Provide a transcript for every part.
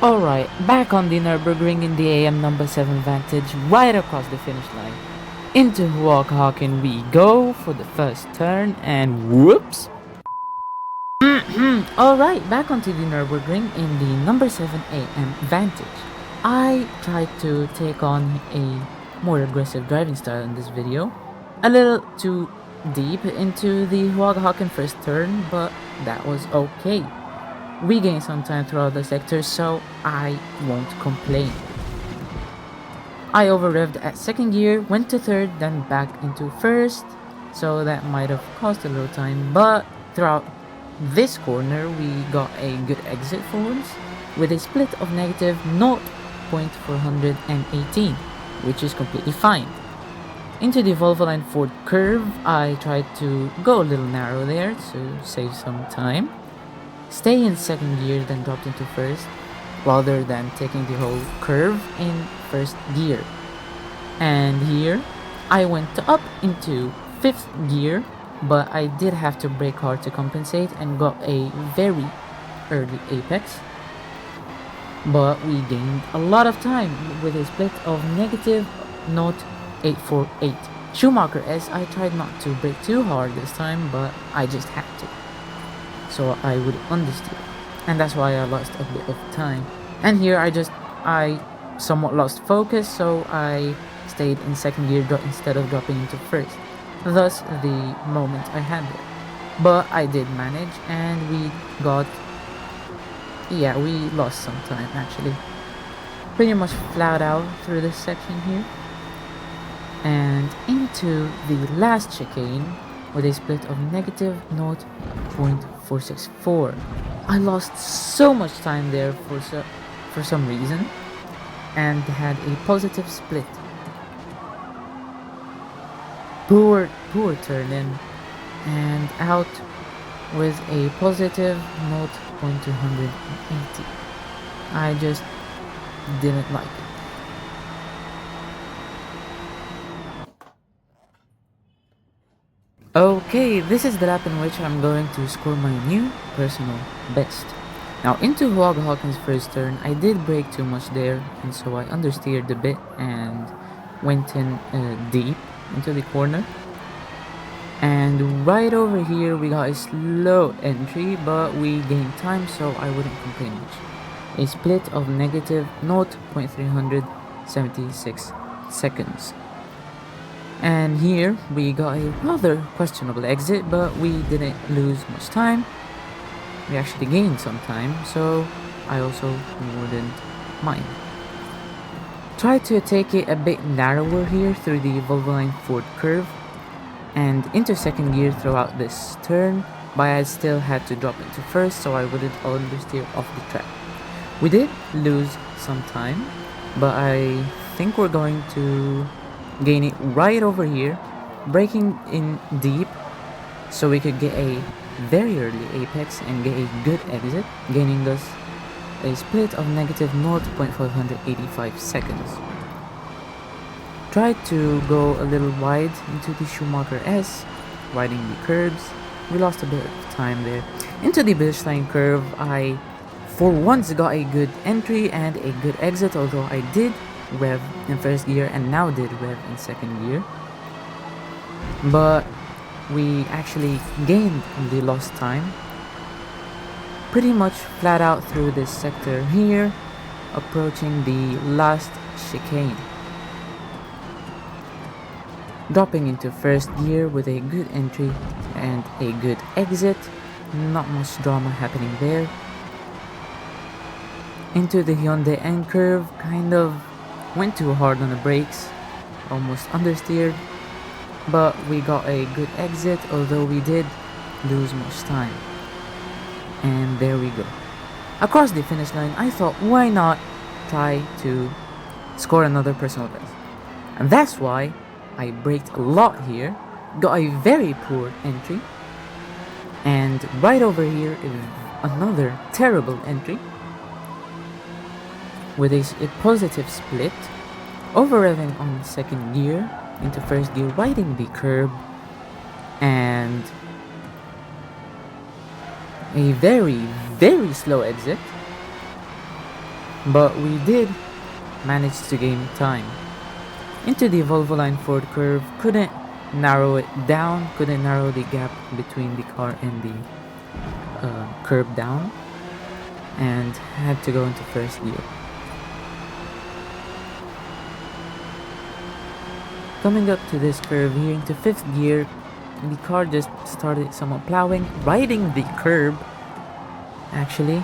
Alright, back on the Nürburgring in the AM number 7 Vantage, right across the finish line. Into Huag-Haken we go for the first turn, and whoops! Alright, back onto the Nürburgring in the number 7 AM Vantage. I tried to take on a more aggressive driving style in this video. A little too deep into the Huag-Haken first turn, but that was okay. We gained some time throughout the sector, so I won't complain. I over-revved at second gear, went to third, then back into first, so that might have cost a little time, but throughout this corner we got a good exit forwards with a split of negative 0.418, which is completely fine. Into the Volvo line Ford curve, I tried to go a little narrow there to save some time. Stay in second gear, then dropped into first, rather than taking the whole curve in first gear. And here, I went up into fifth gear, but I did have to brake hard to compensate and got a very early apex. But we gained a lot of time with a split of negative 0.848. Schumacher S, I tried not to brake too hard this time, but I just had to. So I would understeer, and that's why I lost a bit of time. And here I somewhat lost focus, so I stayed in second gear instead of dropping into first. Thus the moment I had there. But I did manage, and we lost some time actually. Pretty much flat out through this section here. And into the last chicane with a split of negative 0.464. I lost so much time there for some reason and had a positive split. Poor turn in and out with a positive 0.280. I just didn't like it. Okay, this is the lap in which I'm going to score my new personal best. Now into Huag-Haken's first turn, I did brake too much there, and so I understeered a bit and went in deep into the corner. And right over here we got a slow entry, but we gained time, so I wouldn't complain much. A split of negative 0.376 seconds. And here we got a rather questionable exit, but we didn't lose much time. We actually gained some time, so I also wouldn't mind. Try to take it a bit narrower here through the Volvo line Ford curve and into second gear throughout this turn, but I still had to drop into first so I wouldn't understeer off the track. We did lose some time, but I think we're going to gain it right over here, braking in deep so we could get a very early apex and get a good exit, gaining us a split of negative 0.585 seconds. Tried to go a little wide into the Schumacher S, riding the curbs. We lost a bit of time there. Into the baseline curve, I for once got a good entry and a good exit, although I did rev in first gear and now did rev in second gear, but we actually gained the lost time pretty much flat out through this sector here, approaching the last chicane, dropping into first gear with a good entry and a good exit. Not much drama happening there. Into the Hyundai N curve, kind of went too hard on the brakes, almost understeered, but we got a good exit, although we did lose much time. And there we go. Across the finish line, I thought, why not try to score another personal best? And that's why I braked a lot here, got a very poor entry, and right over here is another terrible entry with a positive split, over-revving on second gear into first gear, riding the curb, and a very, very slow exit. but we did manage to gain time. Into the Volvo line forward curve, couldn't narrow it down, couldn't narrow the gap between the car and the curb down, and had to go into first gear. Coming up to this curve here into fifth gear, the car just started somewhat plowing, riding the curb, actually,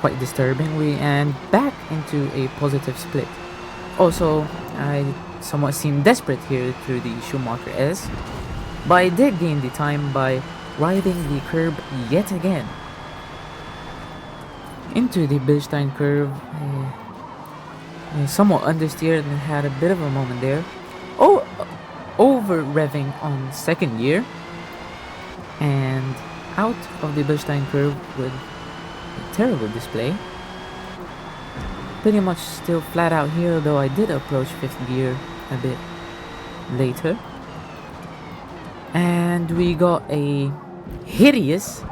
quite disturbingly, and back into a positive split. Also, I somewhat seemed desperate here through the Schumacher S, but I did gain the time by riding the curb yet again. Into the Bilstein curve, somewhat understeered and had a bit of a moment there. Oh, over revving on second gear, and out of the Bilstein curve with a terrible display. Pretty much still flat out here, though I did approach fifth gear a bit later. And we got a hideous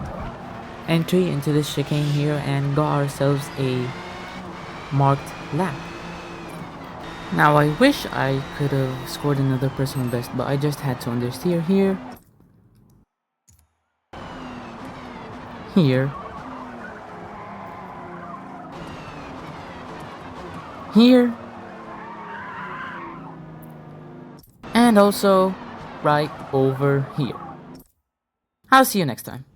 entry into this chicane here and got ourselves a marked lap. Now I wish I could have scored another personal best, but I just had to understeer here. Here. Here. And also right over here. I'll see you next time.